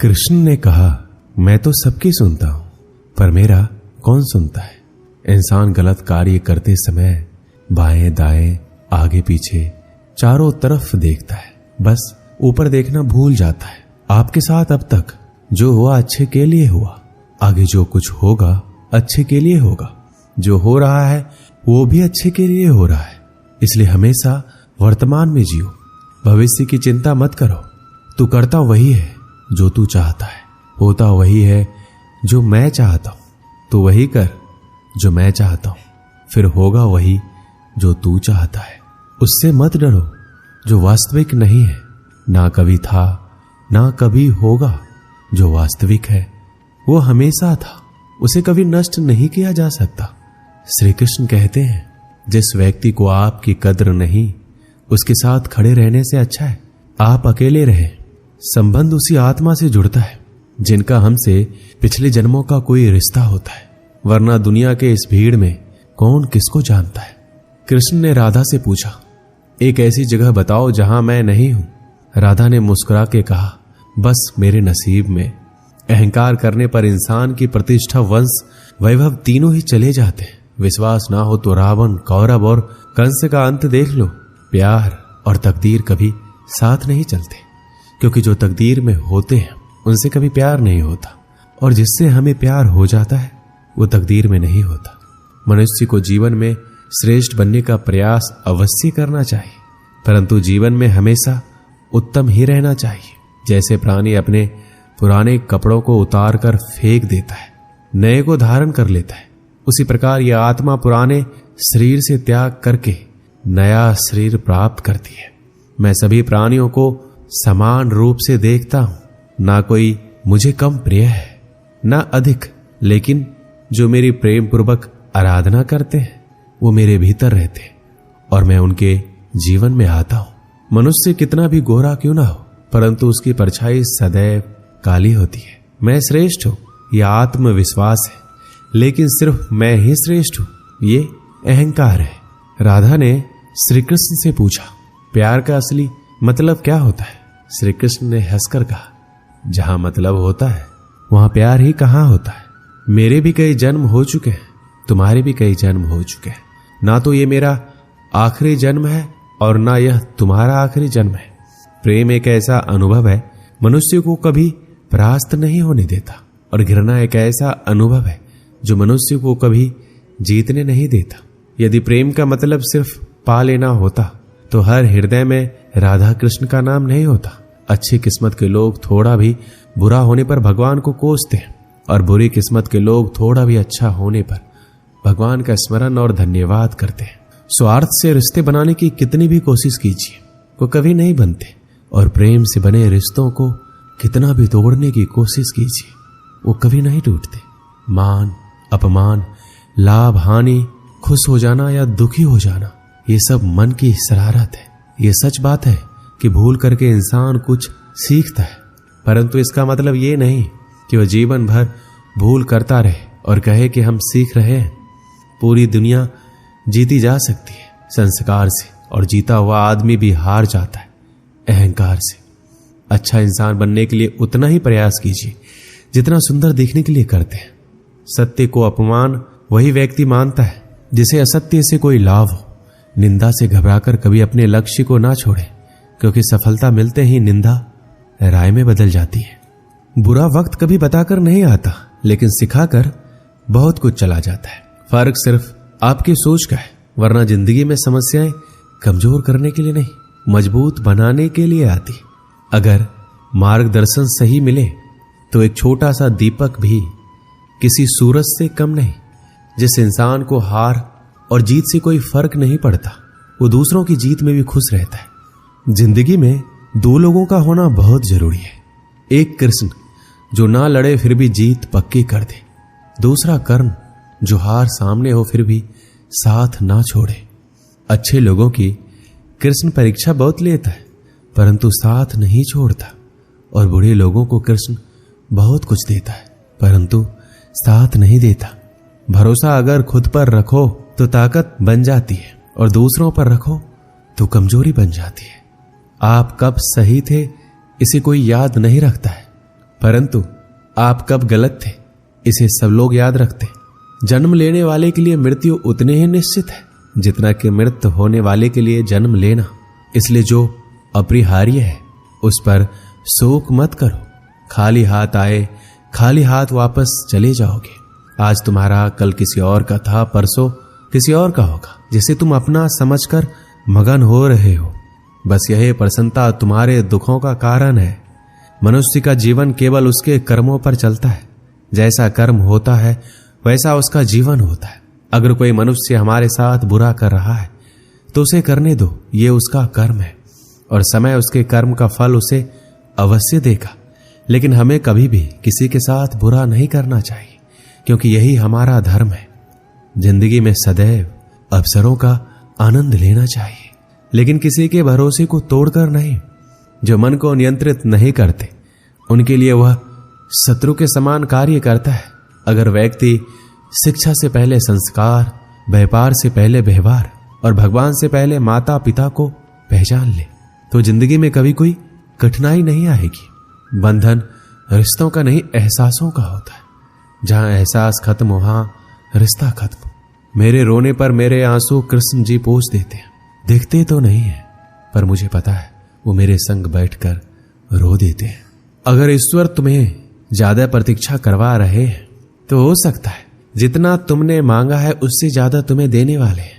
कृष्ण ने कहा, मैं तो सबकी सुनता हूं, पर मेरा कौन सुनता है। इंसान गलत कार्य करते समय बाएं दाएं आगे पीछे चारों तरफ देखता है, बस ऊपर देखना भूल जाता है। आपके साथ अब तक जो हुआ अच्छे के लिए हुआ, आगे जो कुछ होगा अच्छे के लिए होगा। जो हो रहा है वो भी अच्छे के लिए हो रहा है, इसलिए हमेशा वर्तमान में जियो। भविष्य की चिंता मत करो। तू करता वही है जो तू चाहता है, होता वही है जो मैं चाहता हूं। तू वही कर जो मैं चाहता हूं, फिर होगा वही जो तू चाहता है। उससे मत डरो जो वास्तविक नहीं है, ना कभी था ना कभी होगा। जो वास्तविक है वो हमेशा था, उसे कभी नष्ट नहीं किया जा सकता। श्री कृष्ण कहते हैं, जिस व्यक्ति को आपकी कद्र नहीं, उसके साथ खड़े रहने से अच्छा है आप अकेले रहे। संबंध उसी आत्मा से जुड़ता है जिनका हमसे पिछले जन्मों का कोई रिश्ता होता है, वरना दुनिया के इस भीड़ में कौन किसको जानता है। कृष्ण ने राधा से पूछा, एक ऐसी जगह बताओ जहां मैं नहीं हूं। राधा ने मुस्कुरा के कहा, बस मेरे नसीब में। अहंकार करने पर इंसान की प्रतिष्ठा, वंश, वैभव तीनों ही चले जाते हैं। विश्वास ना हो तो रावण, कौरव और कंस का अंत देख लो। प्यार और तकदीर कभी साथ नहीं चलते, क्योंकि जो तकदीर में होते हैं उनसे कभी प्यार नहीं होता, और जिससे हमें प्यार हो जाता है वो तकदीर में नहीं होता। मनुष्य को जीवन में श्रेष्ठ बनने का प्रयास अवश्य करना चाहिए, परंतु जीवन में हमेशा उत्तम ही रहना चाहिए। जैसे प्राणी अपने पुराने कपड़ों को उतार कर फेंक देता है, नए को धारण कर लेता है, उसी प्रकार यह आत्मा पुराने शरीर से त्याग करके नया शरीर प्राप्त करती है। मैं सभी प्राणियों को समान रूप से देखता हूं, ना कोई मुझे कम प्रिय है ना अधिक, लेकिन जो मेरी प्रेम पूर्वक आराधना करते हैं वो मेरे भीतर रहते हैं और मैं उनके जीवन में आता हूं। मनुष्य कितना भी गोरा क्यों ना हो, परंतु उसकी परछाई सदैव काली होती है। मैं श्रेष्ठ हूं यह आत्मविश्वास है, लेकिन सिर्फ मैं ही श्रेष्ठ हूं ये अहंकार है। राधा ने श्री कृष्ण से पूछा, प्यार का असली मतलब क्या होता है। श्री कृष्ण ने हंसकर कहा, जहां मतलब होता है वहां प्यार ही कहां होता है। मेरे भी कई जन्म हो चुके हैं, तुम्हारे भी कई जन्म हो चुके हैं। ना तो ये मेरा आखिरी जन्म है और ना यह तुम्हारा आखिरी जन्म है। प्रेम एक ऐसा अनुभव है मनुष्य को कभी परास्त नहीं होने देता, और घृणा एक ऐसा अनुभव है जो मनुष्य को कभी जीतने नहीं देता। यदि प्रेम का मतलब सिर्फ पा लेना होता तो हर हृदय में राधा कृष्ण का नाम नहीं होता। अच्छी किस्मत के लोग थोड़ा भी बुरा होने पर भगवान को कोसते हैं, और बुरी किस्मत के लोग थोड़ा भी अच्छा होने पर भगवान का स्मरण और धन्यवाद करते हैं। स्वार्थ से रिश्ते बनाने की कितनी भी कोशिश कीजिए वो कभी नहीं बनते, और प्रेम से बने रिश्तों को कितना भी तोड़ने की कोशिश कीजिए वो कभी नहीं टूटते। मान अपमान, लाभ हानि, खुश हो जाना या दुखी हो जाना, ये सब मन की शरारत है। ये सच बात है कि भूल करके इंसान कुछ सीखता है, परंतु इसका मतलब ये नहीं कि वह जीवन भर भूल करता रहे और कहे कि हम सीख रहे हैं। पूरी दुनिया जीती जा सकती है संस्कार से, और जीता हुआ आदमी भी हार जाता है अहंकार से। अच्छा इंसान बनने के लिए उतना ही प्रयास कीजिए जितना सुंदर दिखने के लिए करते हैं। सत्य को अपमान वही व्यक्ति मानता है जिसे असत्य से कोई लाभ हो। निंदा से घबराकर कभी अपने लक्ष्य को ना छोड़े, क्योंकि सफलता मिलते ही निंदा राय में बदल जाती है। बुरा वक्त कभी बताकर नहीं आता, लेकिन सिखाकर बहुत कुछ चला जाता है। फर्क सिर्फ आपकी सोच का है, वरना जिंदगी में समस्याएं कमजोर करने के लिए नहीं, मजबूत बनाने के लिए आती। अगर मार्गदर्शन सही मिले तो एक छोटा सा दीपक भी किसी सूरज से कम नहीं। जिस इंसान को हार और जीत से कोई फर्क नहीं पड़ता, वो दूसरों की जीत में भी खुश रहता है। जिंदगी में दो लोगों का होना बहुत जरूरी है। एक कृष्ण जो ना लड़े फिर भी जीत पक्की कर दे, दूसरा कर्ण जो हार सामने हो फिर भी साथ ना छोड़े। अच्छे लोगों की कृष्ण परीक्षा बहुत लेता है, परंतु साथ नहीं छोड़ता, और बुरे लोगों को कृष्ण बहुत कुछ देता है, परंतु साथ नहीं देता। भरोसा अगर खुद पर रखो तो ताकत बन जाती है, और दूसरों पर रखो तो कमजोरी बन जाती है। आप कब सही थे इसे कोई याद नहीं रखता है, परंतु आप कब गलत थे इसे सब लोग याद रखते। जन्म लेने वाले के लिए मृत्यु उतने ही निश्चित है जितना कि मृत होने वाले के लिए जन्म लेना। इसलिए जो अपरिहार्य है उस पर शोक मत करो। खाली हाथ आए खाली हाथ वापस चले जाओगे। आज तुम्हारा कल किसी और का था, परसों किसी और का होगा जिसे तुम अपना समझकर मगन हो रहे हो। बस यही प्रसन्नता तुम्हारे दुखों का कारण है। मनुष्य का जीवन केवल उसके कर्मों पर चलता है। जैसा कर्म होता है वैसा उसका जीवन होता है। अगर कोई मनुष्य हमारे साथ बुरा कर रहा है तो उसे करने दो, ये उसका कर्म है और समय उसके कर्म का फल उसे अवश्य देगा। लेकिन हमें कभी भी किसी के साथ बुरा नहीं करना चाहिए, क्योंकि यही हमारा धर्म है। जिंदगी में सदैव अवसरों का आनंद लेना चाहिए, लेकिन किसी के भरोसे को तोड़कर नहीं। जो मन को नियंत्रित नहीं करते उनके लिए वह शत्रु के समान कार्य करता है। अगर व्यक्ति शिक्षा से पहले संस्कार, व्यापार से पहले व्यवहार और भगवान से पहले माता पिता को पहचान ले तो जिंदगी में कभी कोई कठिनाई नहीं आएगी। बंधन रिश्तों का नहीं, एहसासों का होता है। जहां एहसास खत्म वहां रिश्ता खत्म। मेरे रोने पर मेरे आंसू कृष्ण जी पोंछ देते हैं। दिखते तो नहीं है पर मुझे पता है वो मेरे संग बैठकर रो देते हैं। अगर ईश्वर तुम्हें ज्यादा प्रतीक्षा करवा रहे हैं तो हो सकता है जितना तुमने मांगा है उससे ज्यादा तुम्हें देने वाले हैं।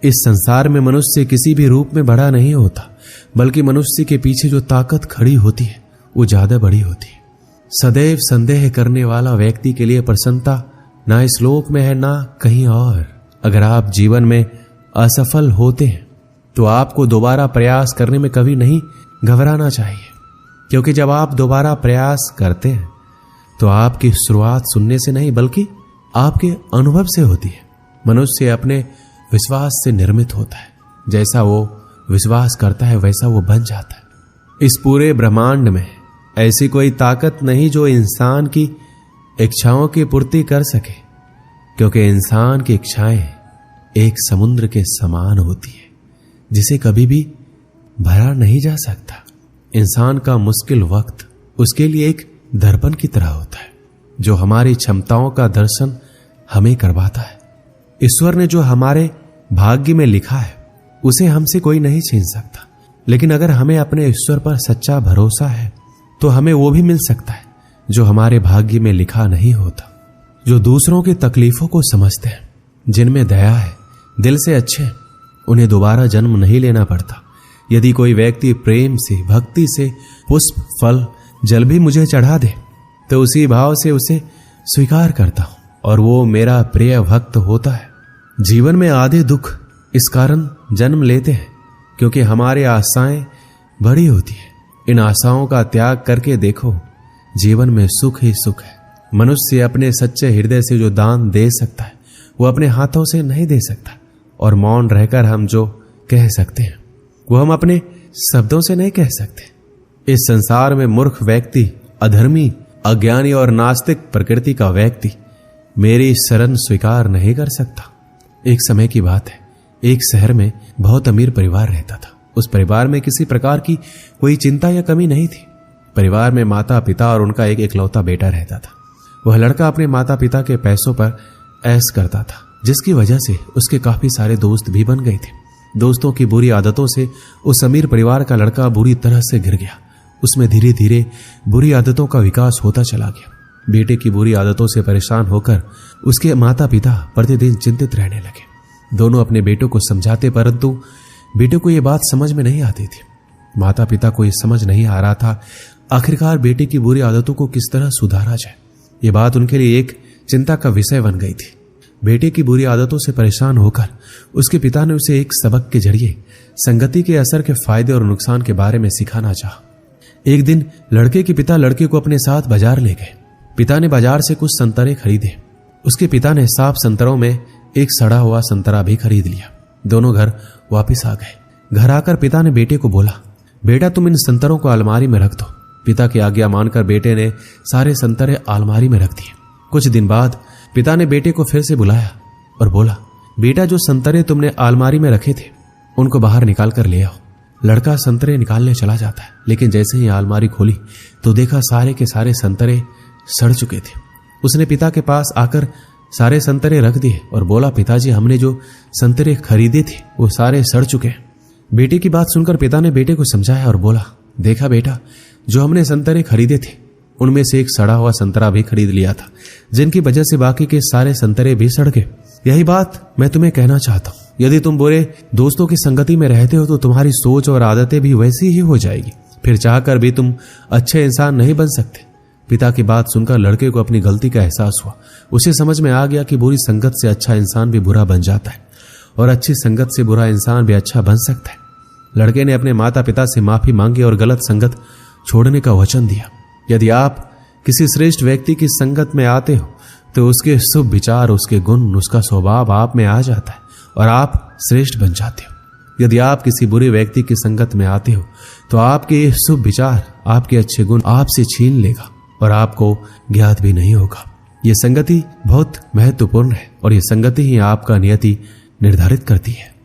इस संसार में मनुष्य किसी भी रूप में बड़ा नहीं होता, बल्कि मनुष्य के पीछे जो ताकत खड़ी होती है वो ज्यादा बड़ी होती है। सदैव संदेह करने वाला व्यक्ति के लिए प्रसन्नता ना इस लोक में है ना कहीं और। अगर आप जीवन में असफल होते हैं तो आपको दोबारा प्रयास करने में कभी नहीं घबराना चाहिए, क्योंकि जब आप दोबारा प्रयास करते हैं तो आपकी शुरुआत सुनने से नहीं बल्कि आपके अनुभव से होती है। मनुष्य अपने विश्वास से निर्मित होता है। जैसा वो विश्वास करता है वैसा वो बन जाता है। इस पूरे ब्रह्मांड में ऐसी कोई ताकत नहीं जो इंसान की इच्छाओं की पूर्ति कर सके, क्योंकि इंसान की इच्छाएं एक समुद्र के समान होती है जिसे कभी भी भरा नहीं जा सकता। इंसान का मुश्किल वक्त उसके लिए एक दर्पण की तरह होता है जो हमारी क्षमताओं का दर्शन हमें करवाता है। ईश्वर ने जो हमारे भाग्य में लिखा है उसे हमसे कोई नहीं छीन सकता, लेकिन अगर हमें अपने ईश्वर पर सच्चा भरोसा है तो हमें वो भी मिल सकता है जो हमारे भाग्य में लिखा नहीं होता। जो दूसरों की तकलीफों को समझते हैं, जिनमें दया है, दिल से अच्छे, उन्हें दोबारा जन्म नहीं लेना पड़ता। यदि कोई व्यक्ति प्रेम से, भक्ति से पुष्प, फल, जल भी मुझे चढ़ा दे तो उसी भाव से उसे स्वीकार करता हूं और वो मेरा प्रिय भक्त होता है। जीवन में आधे दुख इस कारण जन्म लेते हैं क्योंकि हमारी आशाएं बड़ी होती है। इन आशाओं का त्याग करके देखो, जीवन में सुख ही सुख है। मनुष्य अपने सच्चे हृदय से जो दान दे सकता है वो अपने हाथों से नहीं दे सकता, और मौन रहकर हम जो कह सकते हैं वो हम अपने शब्दों से नहीं कह सकते। इस संसार में मूर्ख व्यक्ति, अधर्मी, अज्ञानी और नास्तिक प्रकृति का व्यक्ति मेरी शरण स्वीकार नहीं कर सकता। एक समय की बात है, एक शहर में बहुत अमीर परिवार रहता था। उस परिवार में किसी प्रकार की कोई चिंता या कमी नहीं थी। परिवार में माता पिता और उनका एक इकलौता बेटा रहता था। वह लड़का अपने माता पिता के पैसों पर ऐश करता था, जिसकी वजह से उसके काफी सारे दोस्त भी बन गए थे। दोस्तों की बुरी आदतों से उस अमीर परिवार का लड़का बुरी तरह से गिर गया। उसमें धीरे धीरे बुरी आदतों का विकास होता चला गया। बेटे की बुरी आदतों से परेशान होकर उसके माता पिता प्रतिदिन चिंतित रहने लगे। दोनों अपने बेटों को समझाते, परंतु बेटे को यह बात समझ में नहीं आती थी। माता पिता को यह समझ नहीं आ रहा था आखिरकार बेटे की बुरी आदतों को किस तरह सुधारा जाए। यह बात उनके लिए एक चिंता का विषय बन गई थी। बेटे की बुरी आदतों से परेशान होकर उसके पिता ने उसे एक सबक के जरिए संगति के असर के फायदे और नुकसान के बारे में सिखाना चाहा। एक दिन लड़के के पिता लड़के को अपने साथ बाजार ले गए। पिता ने बाजार से कुछ संतरे खरीदे। उसके पिता ने साफ संतरों में एक सड़ा हुआ संतरा भी खरीद लिया। दोनों घर वापस आ गए। घर आकर पिता ने बेटे को बोला, बेटा तुम इन संतरों को अलमारी में रख दो। पिता की आज्ञा मानकर बेटे ने सारे संतरे अलमारी में रख दिए। कुछ दिन बाद पिता ने बेटे को फिर से बुलाया और बोला, बेटा जो संतरे तुमने अलमारी में रखे थे उनको बाहर निकाल कर ले आओ। लड़का संतरे निकालने चला जाता है, लेकिन जैसे ही अलमारी खोली तो देखा सारे के सारे संतरे सड़ चुके थे। उसने पिता के पास आकर सारे संतरे रख दिए और बोला, पिताजी हमने जो संतरे खरीदे थे वो सारे सड़ चुके हैं। बेटे की बात सुनकर पिता ने बेटे को समझाया और बोला, देखा बेटा, जो हमने संतरे खरीदे थे उनमें से एक सड़ा हुआ संतरा भी खरीद लिया था, जिनकी वजह से बाकी के सारे संतरे भी सड़ गए। यही बात मैं तुम्हें कहना चाहता हूं, यदि तुम बुरे दोस्तों की संगति में रहते हो तो तुम्हारी सोच और आदतें भी वैसी ही हो जाएगी, फिर चाहकर भी तुम अच्छे इंसान नहीं बन सकते। पिता की बात सुनकर लड़के को अपनी गलती का एहसास हुआ। उसे समझ में आ गया कि बुरी संगत से अच्छा इंसान भी बुरा बन जाता है और अच्छी संगत से बुरा इंसान भी अच्छा बन सकता है। लड़के ने अपने माता पिता से माफी मांगी और गलत संगत छोड़ने का वचन दिया। यदि आप किसी श्रेष्ठ व्यक्ति की संगत में आते हो तो उसके शुभ विचार, उसके गुण, उसका स्वभाव आप में आ जाता है और आप श्रेष्ठ बन जाते हो। यदि आप किसी बुरे व्यक्ति की संगत में आते हो तो आपके ये शुभ विचार, आपके अच्छे गुण आपसे छीन लेगा और आपको ज्ञात भी नहीं होगा। ये संगति बहुत महत्वपूर्ण है और ये संगति ही आपका नियति निर्धारित करती है।